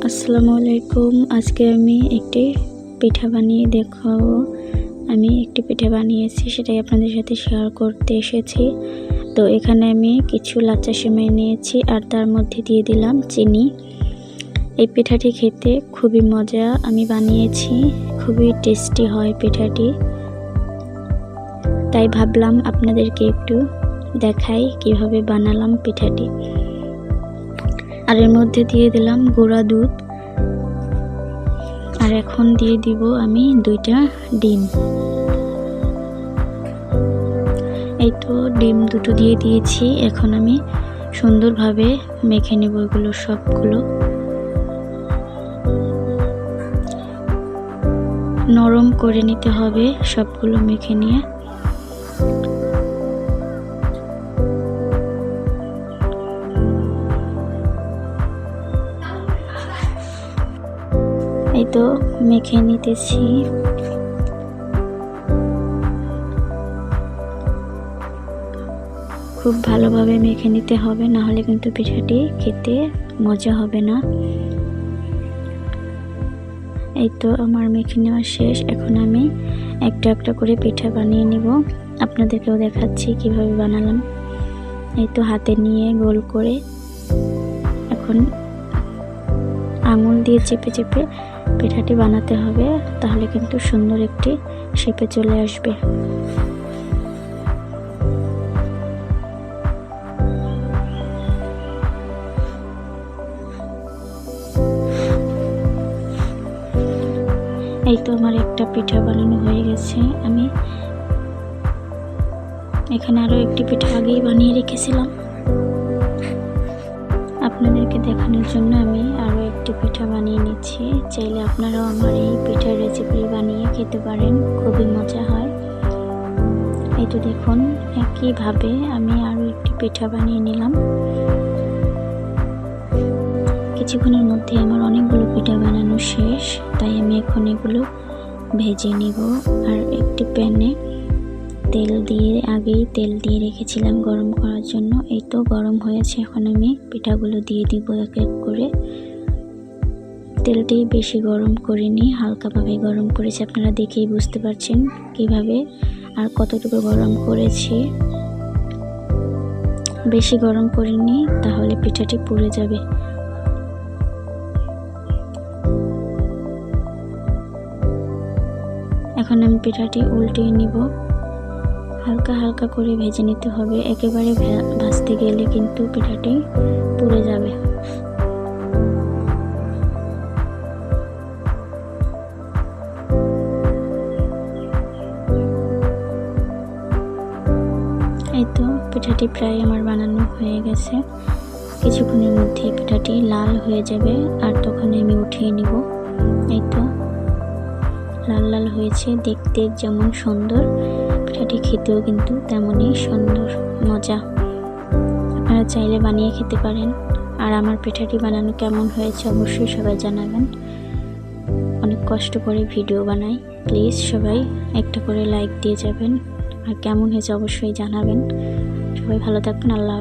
আসসালামু আলাইকুম। আজকে আমি একটি পিঠা বানিয়ে দেখাবো। আমি একটি পিঠা বানিয়েছি, সেটাই আপনাদের সাথে শেয়ার করতে এসেছি। তো এখানে আমি কিছু লাচ্চা সেমাই নিয়েছি আর তার মধ্যে দিয়ে দিলাম চিনি। এই পিঠাটি খেতে খুবই মজা, আমি বানিয়েছি, খুবই টেস্টি হয় পিঠাটি। তাই ভাবলাম আপনাদেরকে একটু দেখাই কিভাবে বানালাম পিঠাটি। আর এর মধ্যে দিয়ে দিলাম গুঁড়া দুধ, আর এখন দিয়ে দিব আমি 2টা ডিম। এই তো ডিম দুটো দিয়ে দিয়েছি। এখন আমি সুন্দরভাবে মেখে নেব এগুলো সবগুলো। নরম করে নিতে হবে সবগুলো মেখে নিয়ে। এই তো মেখে নিতেছি। খুব ভালোভাবে মেখে নিতে হবে, না হলে কিন্তু পিঠাটি খেতে মজা হবে না। এই তো আমার মেখে নেওয়া শেষ। এখন আমি একটা একটা করে পিঠা বানিয়ে নিব, আপনাদেরকেও দেখাচ্ছি কিভাবে বানালাম। এই তো হাতে নিয়ে গোল করে এখন আঙুল দিয়ে চেপে চেপে পিঠাটি বানাতে হবে, তাহলে কিন্তু সুন্দর একটি শেপে চলে আসবে। এই তো আমার একটা পিঠা বানানো হয়ে গেছে। আমি এখানে আরো একটি পিঠা আগেই বানিয়ে রেখেছিলাম, আপনাদেরকে দেখানোর জন্য আমি আরো একটি পিঠা বানিয়ে নিচ্ছি। চাইলে আপনারাও আমার এই পিঠার রেসিপি বানিয়ে খেতে পারেন, খুবই মজা হয়। এই তো দেখুন, একইভাবে আমি আরো একটি পিঠা বানিয়ে নিলাম। কিছুক্ষণের মধ্যে আমার অনেকগুলো পিঠা বানানো শেষ, তাই আমি এখন এগুলো ভেজে নিব। আর একটি প্যানে আগেই তেল দিয়ে রেখেছিলাম গরম করার জন্য। এই তো গরম হয়েছে, এখন আমি পিঠাগুলো দিয়ে দিব এক এক করে। তেলটি বেশি গরম করিনি, হালকাভাবে গরম করেছি। আপনারা দেখেই বুঝতে পারছেন কিভাবে আর কতটুকু গরম করেছি। বেশি গরম করিনি, তাহলে পিঠাটি পুড়ে যাবে। এখন আমি পিঠাটি উল্টিয়ে নিব। হালকা হালকা করে ভেজে নিতে হবে, একেবারে ভাজতে গেলে কিন্তু পিঠাটি পুড়ে যাবে। এই তো পিঠাটি প্রায় আমার বানানো হয়ে গেছে। কিছুক্ষণের মধ্যে পিঠাটি লাল হয়ে যাবে, আর তখন আমি উঠিয়ে নিব। এই তো লাল লাল হয়েছে, দেখতে যেমন সুন্দর, পিঠাটি খেতেও কিন্তু তেমনই সুন্দর, মজা। আপনারা চাইলে বানিয়ে খেতে পারেন। আর আমার পিঠাটি বানানো কেমন হয়েছে অবশ্যই সবাই জানাবেন। অনেক কষ্ট করে ভিডিও বানাই, প্লিজ সবাই একটা করে লাইক দিয়ে যাবেন। আর কেমন হয়েছে অবশ্যই জানাবেন। সবাই ভালো থাকবেন। আল্লাহ।